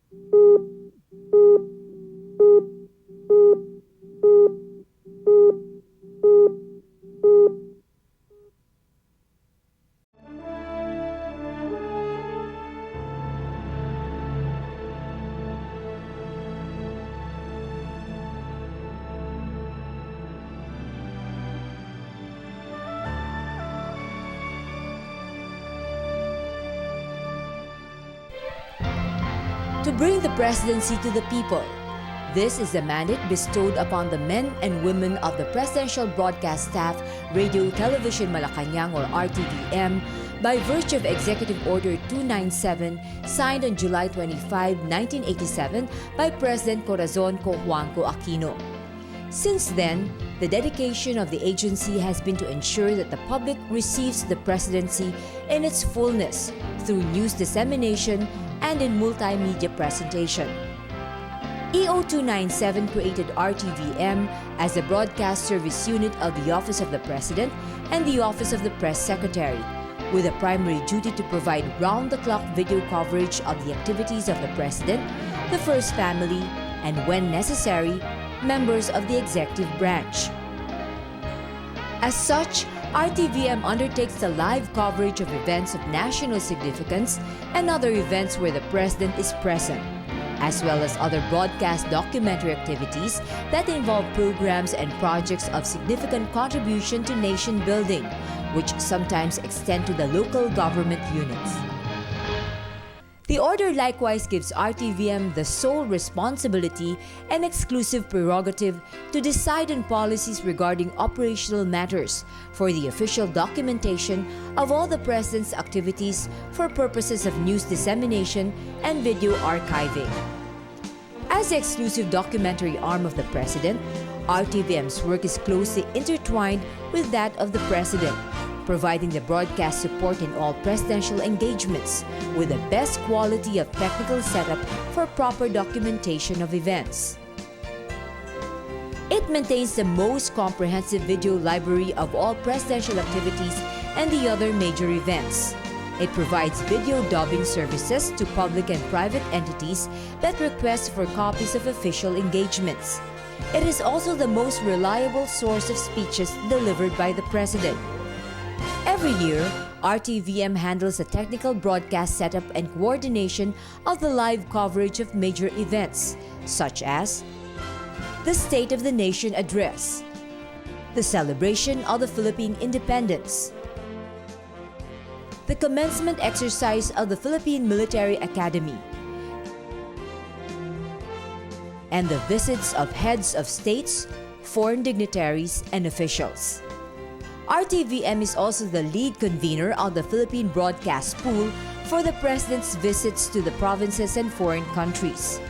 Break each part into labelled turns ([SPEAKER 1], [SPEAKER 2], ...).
[SPEAKER 1] To bring the presidency to the people. This is the mandate bestowed upon the men and women of the Presidential Broadcast Staff, Radio Television Malacañang or RTVM by virtue of Executive Order 297 signed on July 25, 1987 by President Corazon Cojuangco Aquino. Since then, the dedication of the agency has been to ensure that the public receives the presidency in its fullness through news dissemination and in multimedia presentation. EO 297 created RTVM as a broadcast service unit of the Office of the President and the Office of the Press Secretary, with a primary duty to provide round-the-clock video coverage of the activities of the President, the First Family, and when necessary, members of the executive branch. As such, RTVM undertakes the live coverage of events of national significance and other events where the President is present, as well as other broadcast documentary activities that involve programs and projects of significant contribution to nation building, which sometimes extend to the local government units. The order likewise gives RTVM the sole responsibility and exclusive prerogative to decide on policies regarding operational matters for the official documentation of all the President's activities for purposes of news dissemination and video archiving. As the exclusive documentary arm of the President, RTVM's work is closely intertwined with that of the President, providing the broadcast support in all presidential engagements with the best quality of technical setup for proper documentation of events. It maintains the most comprehensive video library of all presidential activities and the other major events. It provides video dubbing services to public and private entities that request for copies of official engagements. It is also the most reliable source of speeches delivered by the President. Every year, RTVM handles the technical broadcast setup and coordination of the live coverage of major events, such as the State of the Nation Address, the celebration of the Philippine Independence, the commencement exercise of the Philippine Military Academy, and the visits of heads of states, foreign dignitaries, and officials. RTVM is also the lead convener of the Philippine Broadcast Pool for the President's visits to the provinces and foreign countries.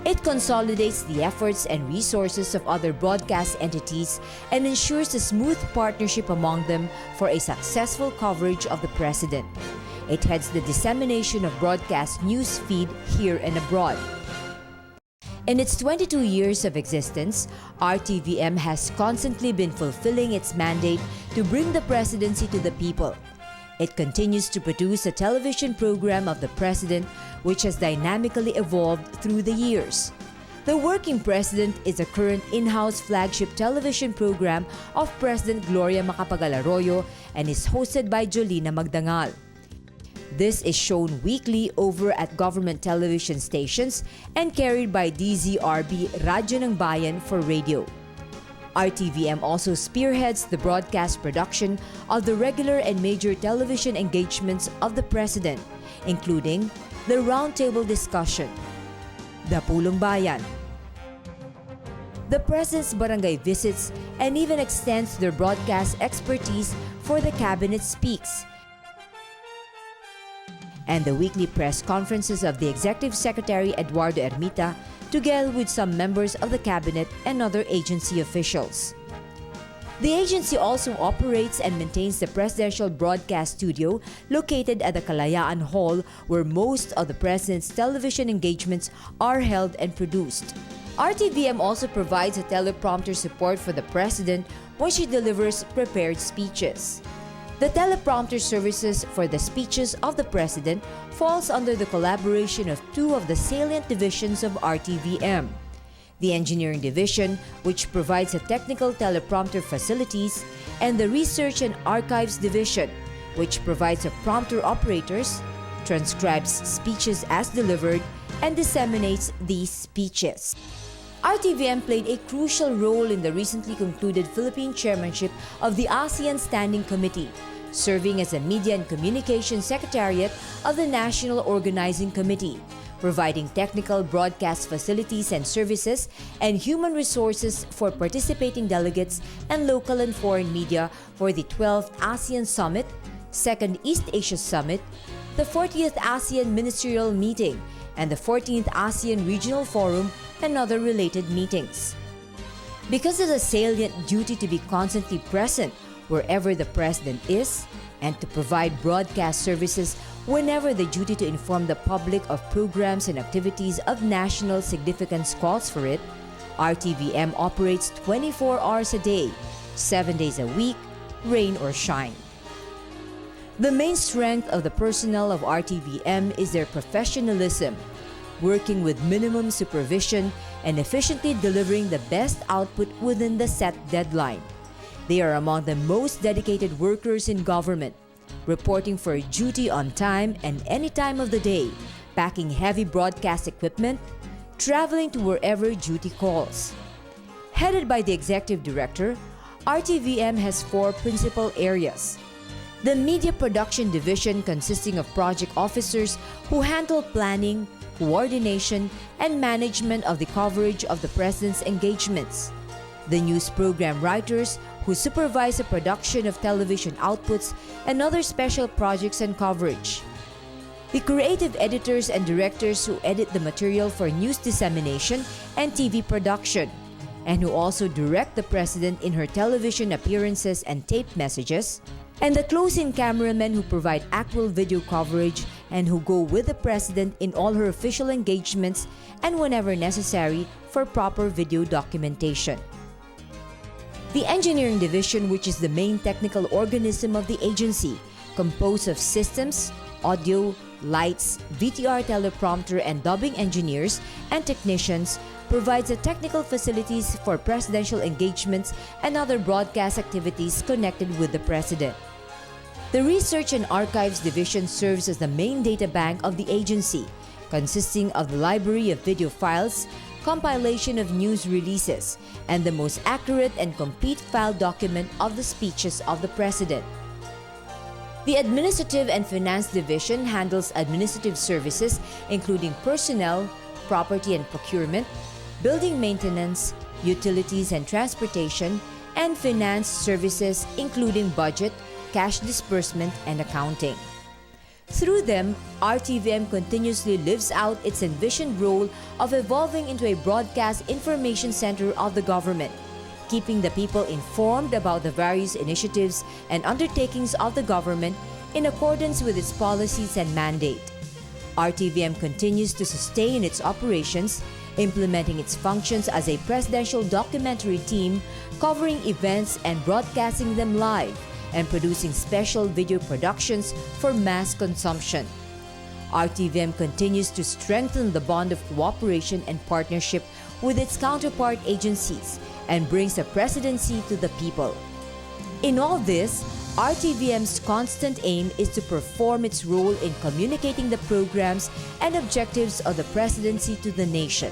[SPEAKER 1] It consolidates the efforts and resources of other broadcast entities and ensures a smooth partnership among them for a successful coverage of the President. It heads the dissemination of broadcast news feed here and abroad. In its 22 years of existence, RTVM has constantly been fulfilling its mandate to bring the presidency to the people. It continues to produce a television program of the President which has dynamically evolved through the years. The Working President is a current in-house flagship television program of President Gloria Macapagal-Arroyo and is hosted by Jolina Magdangal. This is shown weekly over at government television stations and carried by DZRB Radyo ng Bayan for radio. RTVM also spearheads the broadcast production of the regular and major television engagements of the President, including the Roundtable Discussion, the Pulong Bayan, the President's Barangay Visits, and even extends their broadcast expertise for the Cabinet Speaks, and the weekly press conferences of the Executive Secretary Eduardo Ermita, together with some members of the Cabinet and other agency officials. The agency also operates and maintains the Presidential Broadcast Studio located at the Kalayaan Hall, where most of the President's television engagements are held and produced. RTVM also provides a teleprompter support for the President when she delivers prepared speeches. The teleprompter services for the speeches of the President falls under the collaboration of two of the salient divisions of RTVM. The Engineering Division, which provides the technical teleprompter facilities, and the Research and Archives Division, which provides the prompter operators, transcribes speeches as delivered, and disseminates these speeches. RTVM played a crucial role in the recently concluded Philippine chairmanship of the ASEAN Standing Committee, serving as a Media and Communications Secretariat of the National Organizing Committee, providing technical broadcast facilities and services and human resources for participating delegates and local and foreign media for the 12th ASEAN Summit, 2nd East Asia Summit, the 40th ASEAN Ministerial Meeting, and the 14th ASEAN Regional Forum and other related meetings. Because of the salient duty to be constantly present wherever the President is, and to provide broadcast services whenever the duty to inform the public of programs and activities of national significance calls for it, RTVM operates 24 hours a day, 7 days a week, rain or shine. The main strength of the personnel of RTVM is their professionalism, working with minimum supervision and efficiently delivering the best output within the set deadline. They are among the most dedicated workers in government, reporting for duty on time and any time of the day, packing heavy broadcast equipment, traveling to wherever duty calls. Headed by the Executive Director, RTVM has 4 principal areas. The Media Production Division, consisting of project officers who handle planning, coordination, and management of the coverage of the President's engagements. The News Program Writers, who supervise the production of television outputs and other special projects and coverage. The Creative Editors and Directors, who edit the material for news dissemination and TV production, and who also direct the President in her television appearances and taped messages. And the closing cameramen, who provide actual video coverage and who go with the President in all her official engagements and whenever necessary for proper video documentation. The Engineering Division, which is the main technical organism of the agency, composed of systems, audio, lights, VTR teleprompter and dubbing engineers and technicians, provides the technical facilities for presidential engagements and other broadcast activities connected with the President. The Research and Archives Division serves as the main data bank of the agency, consisting of the library of video files, compilation of news releases, and the most accurate and complete file document of the speeches of the President. The Administrative and Finance Division handles administrative services including personnel, property and procurement, building maintenance, utilities and transportation, and finance services including budget, cash disbursement, and accounting. Through them, RTVM continuously lives out its envisioned role of evolving into a broadcast information center of the government, keeping the people informed about the various initiatives and undertakings of the government in accordance with its policies and mandate. RTVM continues to sustain its operations, implementing its functions as a presidential documentary team, covering events and broadcasting them live, and producing special video productions for mass consumption. RTVM continues to strengthen the bond of cooperation and partnership with its counterpart agencies and brings the presidency to the people. In all this, RTVM's constant aim is to perform its role in communicating the programs and objectives of the presidency to the nation.